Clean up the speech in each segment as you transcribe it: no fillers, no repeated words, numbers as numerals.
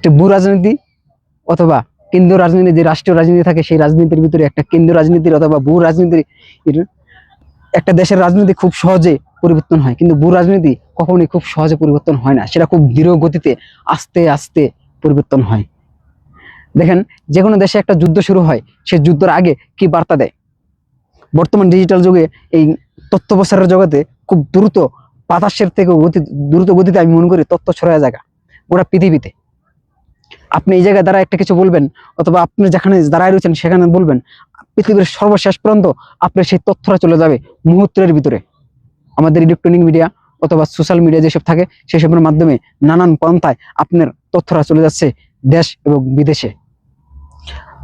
একটা ভূ রাজনীতি অথবা কেন্দ্রীয় রাজনীতি, যে রাষ্ট্রীয় রাজনীতি থাকে সেই রাজনীতির ভিতরে একটা কেন্দ্রীয় রাজনীতির অথবা ভূ রাজনীতির একটা দেশের রাজনীতি খুব সহজে পরিবর্তন হয়, কিন্তু ভূ রাজনীতি কখনোই খুব সহজে পরিবর্তন হয় না, সেটা খুব ধীর গতিতে আস্তে আস্তে পরিবর্তন হয়। দেখেন, যে কোনো দেশে একটা যুদ্ধ শুরু হয়, সে যুদ্ধের আগে কি বার্তা দেয়? বর্তমান ডিজিটাল যুগে এই তথ্য প্রচারের জগতে খুব দ্রুত বাতাসের থেকে দ্রুত গতিতে আমি মনে করি তথ্য ছড়ায় জায়গা গোটা পৃথিবীতে। আপনি এই জায়গায় দ্বারা একটা কিছু বলবেন, অথবা আপনি যেখানে দাঁড়ায় রয়েছেন সেখানে বলবেন, পৃথিবীর সর্বশেষ পর্যন্ত আপনার সেই তথ্যটা চলে যাবে মুহূর্তের ভিতরে। আমাদের ইলেকট্রনিক মিডিয়া অথবা সোশ্যাল মিডিয়া যেসব থাকে সেসবের মাধ্যমে নানান পন্থায় আপনার তথ্যটা চলে যাচ্ছে দেশ এবং বিদেশে।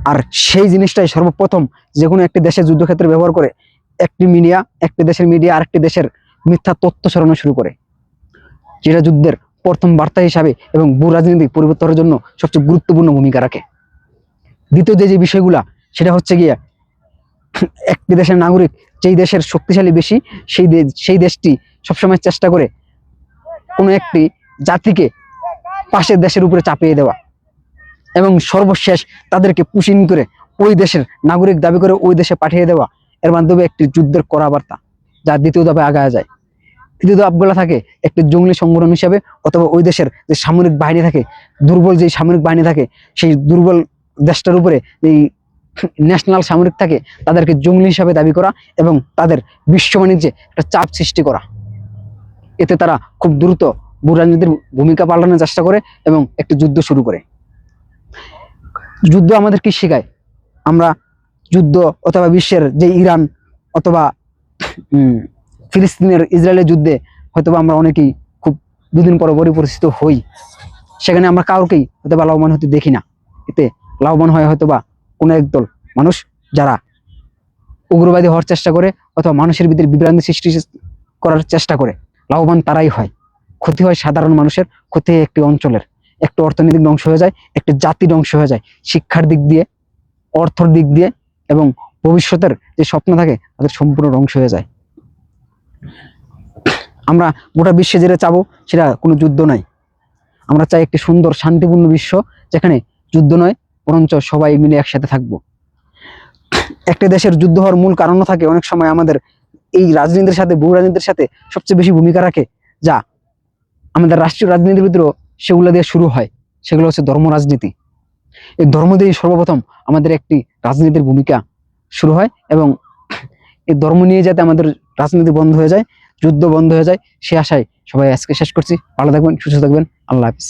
আর সেই জিনিসটাই সর্বপ্রথম যে কোনো একটি দেশের যুদ্ধক্ষেত্রে ব্যবহার করে একটি মিডিয়া, একটি দেশের মিডিয়া আরেকটি দেশের মিথ্যা তথ্য ছড়ানো শুরু করে, যেটা যুদ্ধের প্রথম বার্তা হিসাবে এবং ভূ রাজনৈতিক পরিবর্তনের জন্য সবচেয়ে গুরুত্বপূর্ণ ভূমিকা রাখে। দ্বিতীয় যে বিষয়গুলা, সেটা হচ্ছে গিয়ে একটি দেশের নাগরিক যেই দেশের শক্তিশালী বেশি সেই দেশটি সবসময় চেষ্টা করে কোনো একটি জাতিকে পাশের দেশের উপরে চাপিয়ে দেওয়া এবং সর্বশেষ তাদেরকে পুশিং করে ওই দেশের নাগরিক দাবি করে ওই দেশে পাঠিয়ে দেওয়া, এর মাধ্যমে একটি যুদ্ধের কড়া বার্তা, যা দ্বিতীয় ধাপে আগায় যায়। তৃতীয় ধাপগুলো থাকে একটি জঙ্গলি সংগঠন হিসাবে, অথবা ওই দেশের যে সামরিক বাহিনী থাকে, দুর্বল যে সামরিক বাহিনী থাকে, সেই দুর্বল দেশটার উপরে এই ন্যাশনাল সামরিক থাকে তাদেরকে জঙ্গলি হিসাবে দাবি করা এবং তাদের বিশ্ব বাণিজ্যে একটা চাপ সৃষ্টি করা। এতে তারা খুব দ্রুত ভূ রাজনীতির ভূমিকা পাল্টানোর চেষ্টা করে এবং একটি যুদ্ধ শুরু করে। যুদ্ধ আমাদের কি শেখায়? আমরা যুদ্ধ অথবা বিশ্বের যে ইরান অথবা ফিলিস্তিনের ইসরায়েলের যুদ্ধে হয়তোবা আমরা অনেকেই খুব দুদিন পর পরিচিত হই, সেখানে আমরা কাউকেই হয়তোবা লাভবান হতে দেখি না। এতে লাভবান হয় হয়তোবা কোনো একদল মানুষ যারা উগ্রবাদী হওয়ার চেষ্টা করে অথবা মানুষের ভিতরে বিভ্রান্তি সৃষ্টি করার চেষ্টা করে, লাভবান তারাই হয়। ক্ষতি হয় সাধারণ মানুষের, ক্ষতি হয় একটি অঞ্চলের, একটি অর্থনৈতিক ধ্বংস হয়ে যায়, একটি জাতি ধ্বংস হয়ে যায়, শিক্ষার দিক দিয়ে, অর্থর দিক দিয়ে এবং ভবিষ্যতের যে স্বপ্ন থাকে তাদের সম্পূর্ণ ধ্বংস হয়ে যায়। আমরা গোটা বিশ্বে যেটা চাবো সেটা কোনো যুদ্ধ নয়। আমরা চাই একটি সুন্দর শান্তিপূর্ণ বিশ্ব, যেখানে যুদ্ধ নয় বরঞ্চ সবাই মিলে একসাথে থাকবো। একটা দেশের যুদ্ধ হওয়ার মূল কারণও থাকে অনেক সময় আমাদের এই রাজনীতির সাথে, ভূ রাজনীতির সাথে সবচেয়ে বেশি ভূমিকা রাখে, যা আমাদের রাষ্ট্রীয় রাজনীতির ভিতরেও সেগুলো দিয়ে শুরু হয়, সেগুলো হচ্ছে ধর্ম রাজনীতি। এই ধর্ম দিয়েই সর্বপ্রথম আমাদের একটি রাজনীতির ভূমিকা শুরু হয় এবং এই ধর্ম নিয়ে যাতে আমাদের রাজনীতি বন্ধ হয়ে যায়, যুদ্ধ বন্ধ হয়ে যায়, সে আশায় সবাই আজকে শেষ করছি। ভালো থাকবেন, সুস্থ থাকবেন, আল্লাহ হাফিজ।